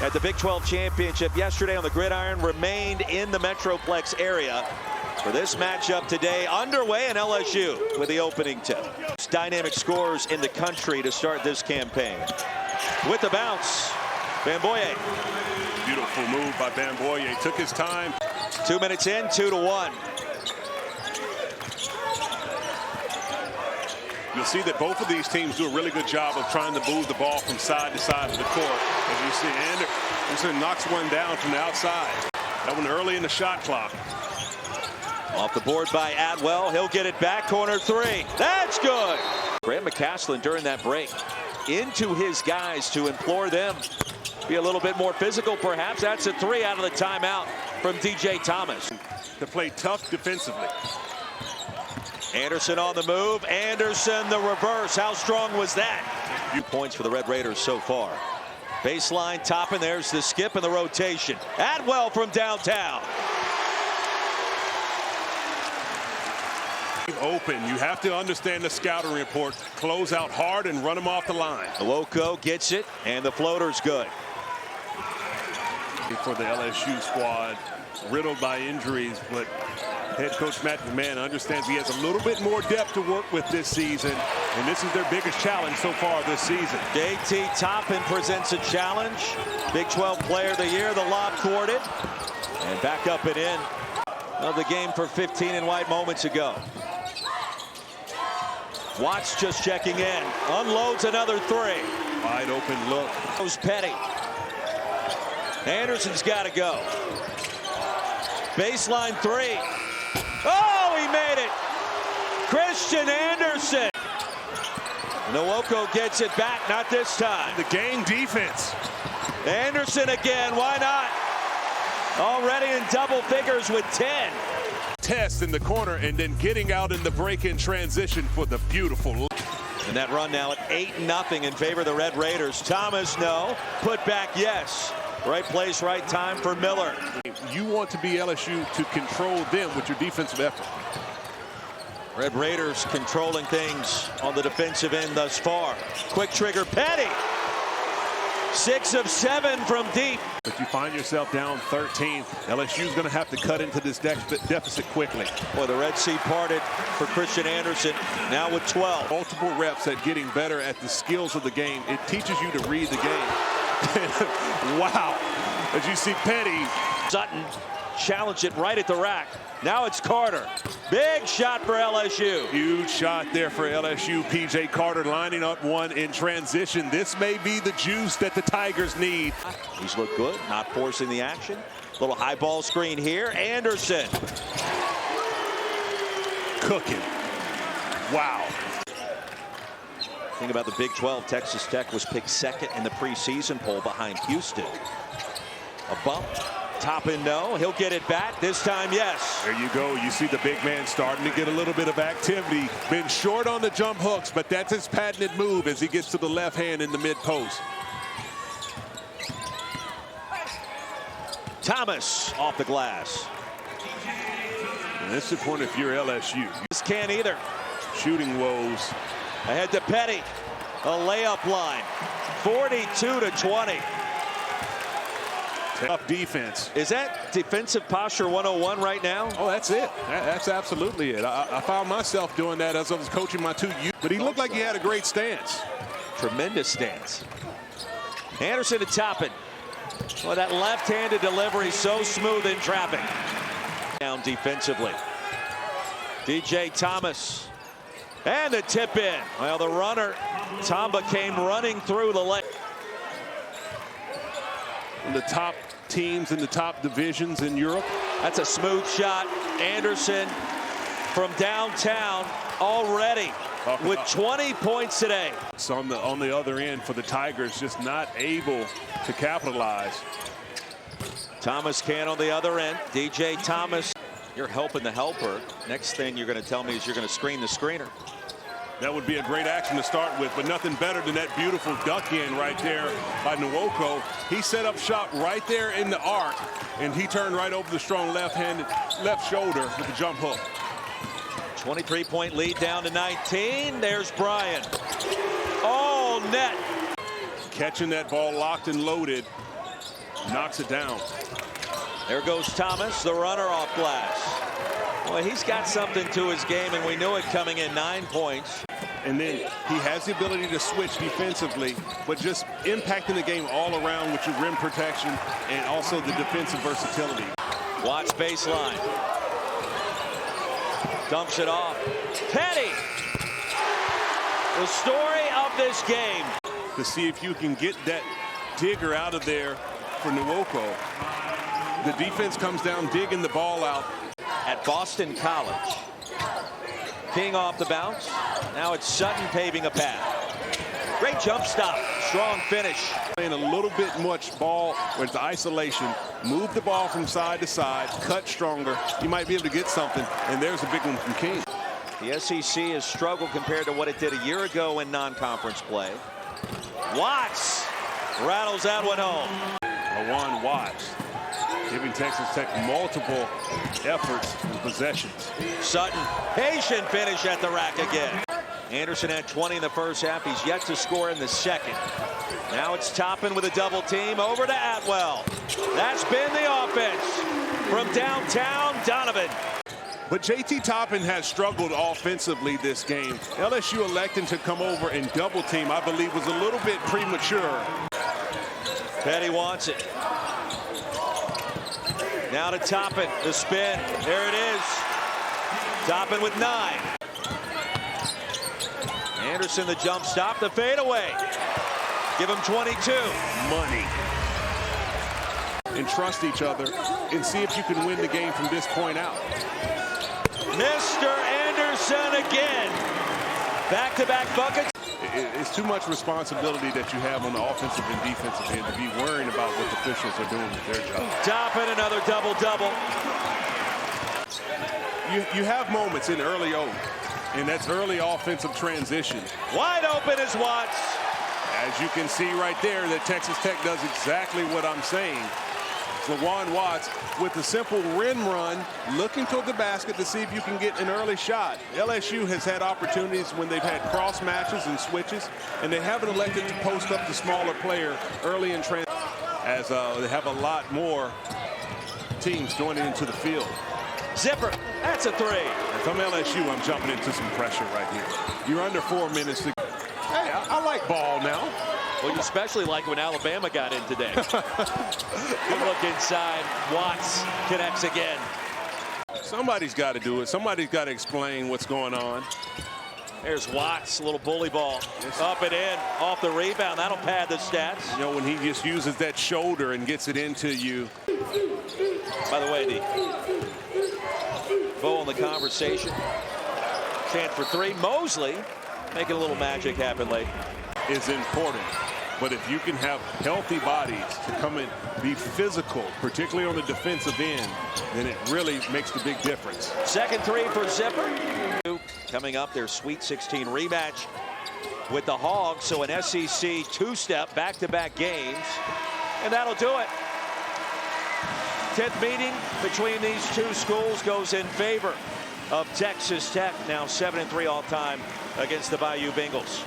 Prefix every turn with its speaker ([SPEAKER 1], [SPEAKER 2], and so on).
[SPEAKER 1] at the Big 12 Championship yesterday on the gridiron remained in the Metroplex area for this matchup today, underway in LSU with the opening tip. Dynamic scores in the country to start this campaign. With the bounce, Bamboye.
[SPEAKER 2] Beautiful move by Bamboye. Took his time.
[SPEAKER 1] 2 minutes in, 2-1.
[SPEAKER 2] You'll see that both of these teams do a really good job of trying to move the ball from side to side of the court. As you see, Anderson knocks one down from the outside. That one early in the shot clock.
[SPEAKER 1] Off the board by Atwell. He'll get it back. Corner three. That's good. Graham McCaslin during that break into his guys to implore them be a little bit more physical, perhaps. That's a three out of the timeout from DJ Thomas.
[SPEAKER 2] To play tough defensively.
[SPEAKER 1] Anderson on the move. Anderson the reverse. How strong was that? Few points for the Red Raiders so far. Baseline top, and there's the skip and the rotation. Atwell from downtown.
[SPEAKER 2] Open. You have to understand the scouting report. Close out hard and run them off the line.
[SPEAKER 1] Nwoko gets it, and the floater's good.
[SPEAKER 2] For the LSU squad, riddled by injuries, but head coach Matt McMahon understands he has a little bit more depth to work with this season, and this is their biggest challenge so far this season.
[SPEAKER 1] JT Toppin presents a challenge. Big 12 Player of the Year, the lob thwarted, and back up and in of the game for 15 in white moments ago. Watts just checking in, unloads another three.
[SPEAKER 2] Wide open look.
[SPEAKER 1] Goes Petty. Anderson's got to go. Baseline three. Oh, he made it. Christian Anderson. Nwoko gets it back, not this time.
[SPEAKER 2] The game defense.
[SPEAKER 1] Anderson again, why not? Already in double figures with 10.
[SPEAKER 2] Test in the corner and then getting out in the break-in transition for the beautiful.
[SPEAKER 1] And that run now at 8-0 in favor of the Red Raiders. Thomas, no. Put back, yes. Right place, right time for Miller.
[SPEAKER 2] You want to be LSU to control them with your defensive effort.
[SPEAKER 1] Red Raiders controlling things on the defensive end thus far. Quick trigger, Petty. 6 of 7 from deep.
[SPEAKER 2] But you find yourself down 13. LSU's going to have to cut into this deficit quickly.
[SPEAKER 1] Boy, the Red Sea parted for Christian Anderson, now with 12.
[SPEAKER 2] Multiple reps at getting better at the skills of the game. It teaches you to read the game. Wow. As you see Petty.
[SPEAKER 1] Sutton challenged it right at the rack. Now it's Carter. Big shot for LSU.
[SPEAKER 2] Huge shot there for LSU. P.J. Carter lining up one in transition. This may be the juice that the Tigers need.
[SPEAKER 1] He's looked good, not forcing the action. Little high ball screen here. Anderson.
[SPEAKER 2] Cooking. Wow.
[SPEAKER 1] Think about the Big 12. Texas Tech was picked second in the preseason poll behind Houston. A bump. Toppin, no. He'll get it back. This time, yes.
[SPEAKER 2] There you go. You see the big man starting to get a little bit of activity. Been short on the jump hooks, but that's his patented move as he gets to the left hand in the mid post.
[SPEAKER 1] Thomas off the glass.
[SPEAKER 2] And that's the point if you're LSU.
[SPEAKER 1] This can't either.
[SPEAKER 2] Shooting woes.
[SPEAKER 1] Ahead to Petty. A layup line. 42-20.
[SPEAKER 2] Tough defense.
[SPEAKER 1] Is that defensive posture 101 right now?
[SPEAKER 2] Oh, that's it. That's absolutely it. I found myself doing that as I was coaching my 2 youth, but he looked like he had a great stance.
[SPEAKER 1] Tremendous stance. Anderson to Toppin. Well, that left-handed delivery so smooth in traffic. Down defensively. DJ Thomas. And the tip in. Well, the runner, Tamba, came running through the leg.
[SPEAKER 2] The top teams in the top divisions in Europe.
[SPEAKER 1] That's a smooth shot. Anderson from downtown already with 20 points today.
[SPEAKER 2] So on the other end for the Tigers, just not able to capitalize.
[SPEAKER 1] Thomas can on the other end. DJ Thomas, you're helping the helper. Next thing you're going to tell me is you're going to screen the screener.
[SPEAKER 2] That would be a great action to start with, but nothing better than that beautiful duck in right there by Nwoko. He set up shop right there in the arc, and he turned right over the strong left shoulder with the jump hook.
[SPEAKER 1] 23-point lead down to 19. There's Bryan. Oh, net.
[SPEAKER 2] Catching that ball locked and loaded. knocks it down.
[SPEAKER 1] There goes Thomas, the runner off glass. Well, he's got something to his game, and we knew it coming in. 9 points.
[SPEAKER 2] And then he has the ability to switch defensively, but just impacting the game all around with your rim protection and also the defensive versatility.
[SPEAKER 1] Watch baseline. Dumps it off. Petty. The story of this game.
[SPEAKER 2] To see if you can get that digger out of there for Nwoko. The defense comes down, digging the ball out.
[SPEAKER 1] At Boston College. King off the bounce. Now it's Sutton paving a path. Great jump stop. Strong finish.
[SPEAKER 2] Playing a little bit much ball with the isolation. Move the ball from side to side. Cut stronger. You might be able to get something. And there's a big one from King.
[SPEAKER 1] The SEC has struggled compared to what it did a year ago in non-conference play. Watts rattles that one home.
[SPEAKER 2] LaJuan Watts giving Texas Tech multiple efforts and possessions.
[SPEAKER 1] Sutton, patient finish at the rack again. Anderson had 20 in the first half. He's yet to score in the second. Now it's Toppin with a double team over to Atwell. That's been the offense from downtown. Donovan.
[SPEAKER 2] But JT Toppin has struggled offensively this game. LSU electing to come over and double team, I believe, was a little bit premature.
[SPEAKER 1] Petty wants it. Now to Toppin, the spin. There it is. Toppin with 9. Anderson, the jump stop, the fadeaway. Give him 22.
[SPEAKER 2] Money. And trust each other and see if you can win the game from this point out.
[SPEAKER 1] Mr. Anderson again. Back-to-back buckets.
[SPEAKER 2] It's too much responsibility that you have on the offensive and defensive end to be worrying about what the officials are doing with their job.
[SPEAKER 1] Toppin, another double-double.
[SPEAKER 2] You have moments in early O, and that's early offensive transition.
[SPEAKER 1] Wide open is Watts.
[SPEAKER 2] As you can see right there, that Texas Tech does exactly what I'm saying. LaJuan Watts with a simple rim run, looking toward the basket to see if you can get an early shot. LSU has had opportunities when they've had cross matches and switches, and they haven't elected to post up the smaller player early in transition, as they have a lot more teams joining into the field.
[SPEAKER 1] Zipper, that's a 3.
[SPEAKER 2] If I'm LSU, I'm jumping into some pressure right here. You're under 4 minutes to go. Hey, I like ball now.
[SPEAKER 1] Well, you especially like when Alabama got in today. Good look inside. Watts connects again.
[SPEAKER 2] Somebody's got to do it. Somebody's got to explain what's going on.
[SPEAKER 1] There's Watts, a little bully ball. Up and in, off the rebound. That'll pad the stats.
[SPEAKER 2] You know, when he just uses that shoulder and gets it into you.
[SPEAKER 1] By the way, the Bo in the conversation. Chance for 3. Mosley making a little magic happen late.
[SPEAKER 2] Is important. But if you can have healthy bodies to come and be physical, particularly on the defensive end, then it really makes the big difference.
[SPEAKER 1] Second 3 for Zipper. Coming up, their Sweet 16 rematch with the Hogs. So an SEC 2-step back-to-back games. And that'll do it. 10th meeting between these two schools goes in favor of Texas Tech. Now 7-3 all time against the Bayou Bengals.